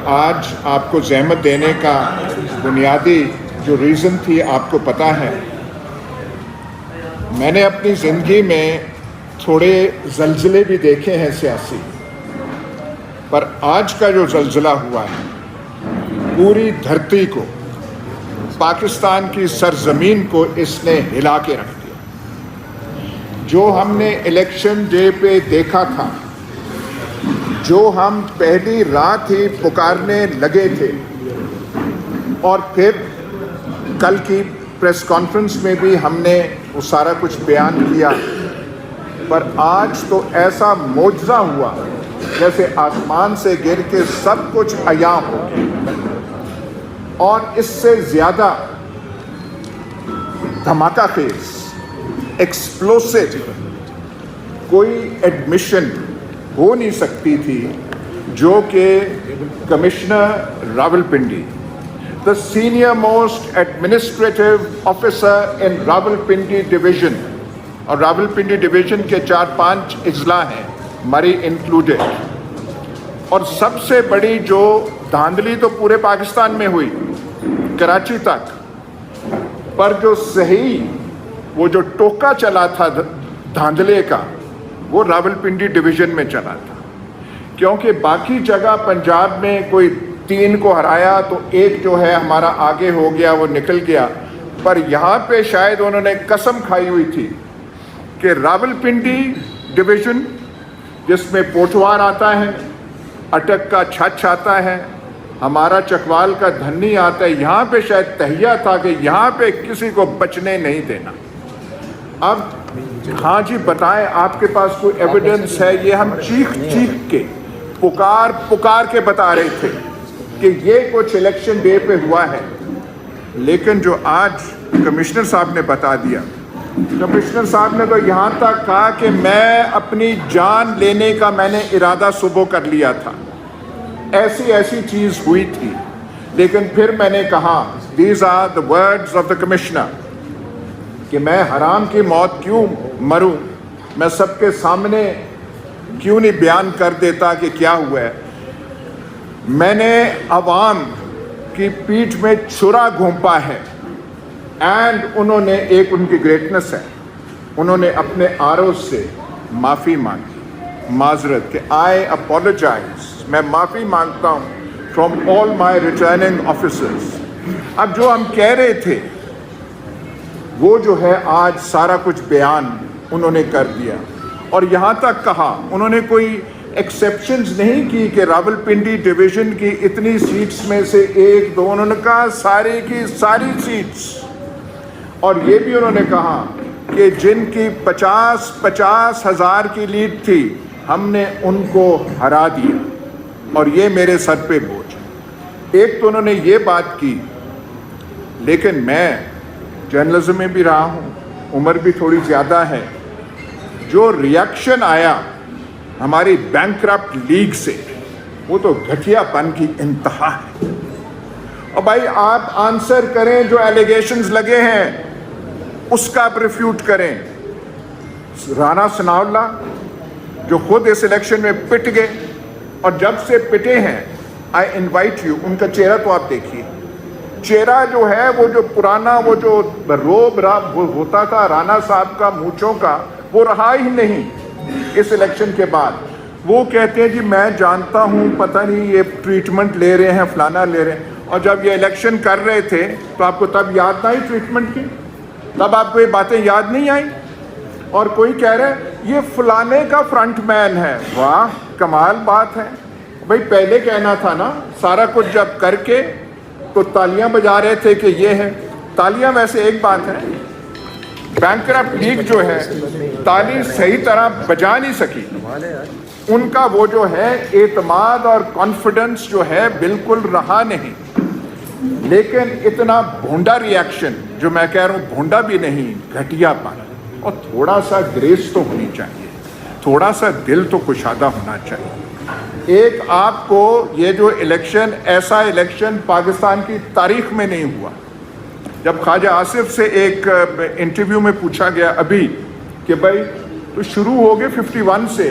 آج آپ کو زحمت دینے کا بنیادی جو ریزن تھی آپ کو پتہ ہے. میں نے اپنی زندگی میں تھوڑے زلزلے بھی دیکھے ہیں سیاسی، پر آج کا جو زلزلہ ہوا ہے پوری دھرتی کو، پاکستان کی سرزمین کو اس نے ہلا کے رکھ دیا. جو ہم نے الیکشن ڈے پہ دیکھا تھا، جو ہم پہلی رات ہی پکارنے لگے تھے، اور پھر کل کی پریس کانفرنس میں بھی ہم نے وہ سارا کچھ بیان کیا، پر آج تو ایسا معجزہ ہوا جیسے آسمان سے گر کے سب کچھ عیاں ہو گیا. اور اس سے زیادہ دھماکہ خیز، ایکسپلوسو کوئی ایڈمیشن ہو نہیں سکتی تھی جو کہ commissioner Rawalpindi, the senior most administrative officer in Rawalpindi division, اور راولپنڈی ڈویژن کے 4-5 اضلاع ہیں، مری انکلوڈیڈ، اور سب سے بڑی جو دھاندلی تو پورے پاکستان میں ہوئی کراچی تک، پر جو صحیح وہ جو ٹوکا چلا تھا دھاندلے کا وہ راولپنڈی ڈویژن میں چلا تھا. کیونکہ باقی جگہ پنجاب میں کوئی 3 کو ہرایا تو 1 جو ہے ہمارا آگے ہو گیا، وہ نکل گیا، پر یہاں پہ شاید انہوں نے قسم کھائی ہوئی تھی کہ راولپنڈی ڈویژن جس میں پوٹوار آتا ہے، اٹک کا چھچ آتا ہے، ہمارا چکوال کا دھنی آتا ہے، یہاں پہ شاید تہیہ تھا کہ یہاں پہ کسی کو بچنے نہیں دینا. اب ہاں جی بتائیں، آپ کے پاس کوئی ایویڈنس ہے؟ یہ ہم چیخ کے پکار کے بتا رہے تھے کہ یہ کچھ الیکشن ڈے پہ ہوا ہے. لیکن جو آج کمشنر صاحب نے بتا دیا، کمشنر صاحب نے تو یہاں تک کہا کہ میں اپنی جان لینے کا میں نے ارادہ صبح کر لیا تھا، ایسی چیز ہوئی تھی. لیکن پھر میں نے کہا these are the words of the commissioner کہ میں حرام کی موت کیوں مروں، میں سب کے سامنے کیوں نہیں بیان کر دیتا کہ کیا ہوا ہے. میں نے عوام کی پیٹھ میں چھرا گھونپا ہے، اینڈ انہوں نے ایک ان کی گریٹنس ہے، انہوں نے اپنے آرو سے معافی مانگی، معذرت کہ آئی اپولوجائز، میں معافی مانگتا ہوں from all my returning officers. اب جو ہم کہہ رہے تھے وہ جو ہے آج سارا کچھ بیان انہوں نے کر دیا. اور یہاں تک کہا انہوں نے کوئی ایکسیپشنز نہیں کی کہ راولپنڈی ڈویژن کی اتنی سیٹس میں سے 1-2، انہوں نے کہا ساری کی ساری سیٹس. اور یہ بھی انہوں نے کہا کہ جن کی 50 ہزار کی لیڈ تھی ہم نے ان کو ہرا دیا، اور یہ میرے سر پہ بوجھ. ایک تو انہوں نے یہ بات کی، لیکن میں جرنلزم میں بھی رہا ہوں، عمر بھی تھوڑی زیادہ ہے. جو ریاکشن آیا ہماری بینکرپٹ لیگ سے، وہ تو گھٹیا پن کی انتہا ہے. اور بھائی آپ آنسر کریں، جو ایلیگیشنز لگے ہیں اس کا آپ ریفیوٹ کریں. رانا ثناء اللہ جو خود اس الیکشن میں پٹ گئے، اور جب سے پٹے ہیں آئی انوائٹ یو، ان کا چہرہ تو آپ دیکھیے، چہرہ جو ہے وہ جو پرانا وہ جو روب ہوتا تھا رانا صاحب کا مونچھوں کا، وہ رہا ہی نہیں اس الیکشن کے بعد. وہ کہتے ہیں جی میں جانتا ہوں، پتہ نہیں یہ ٹریٹمنٹ لے رہے ہیں، فلانا لے رہے ہیں. اور جب یہ الیکشن کر رہے تھے تو آپ کو تب یاد نہ آئی ٹریٹمنٹ کی؟ تب آپ کو یہ باتیں یاد نہیں آئیں؟ اور کوئی کہہ رہا ہے یہ فلانے کا فرنٹ مین ہے. واہ کمال بات ہے بھائی، پہلے کہنا تھا نا. سارا کچھ جب کر کے تو تالیاں بجا رہے تھے کہ یہ ہے. تالیاں ویسے ایک بات ہے، بینکرپٹ لیگ جو ہے تالی صحیح طرح بجا نہیں سکی. ان کا وہ جو ہے اعتماد اور کانفیڈنس جو ہے بالکل رہا نہیں. لیکن اتنا بھونڈا ریاکشن، جو میں کہہ رہا ہوں بھونڈا بھی نہیں، گھٹیا پن، اور تھوڑا سا گریس تو ہونی چاہیے، تھوڑا سا دل تو کشادہ ہونا چاہیے. ایک آپ کو یہ جو الیکشن، ایسا الیکشن پاکستان کی تاریخ میں نہیں ہوا. جب خواجہ آصف سے ایک انٹرویو میں پوچھا گیا ابھی کہ بھائی تو شروع ہو گئے 51 سے،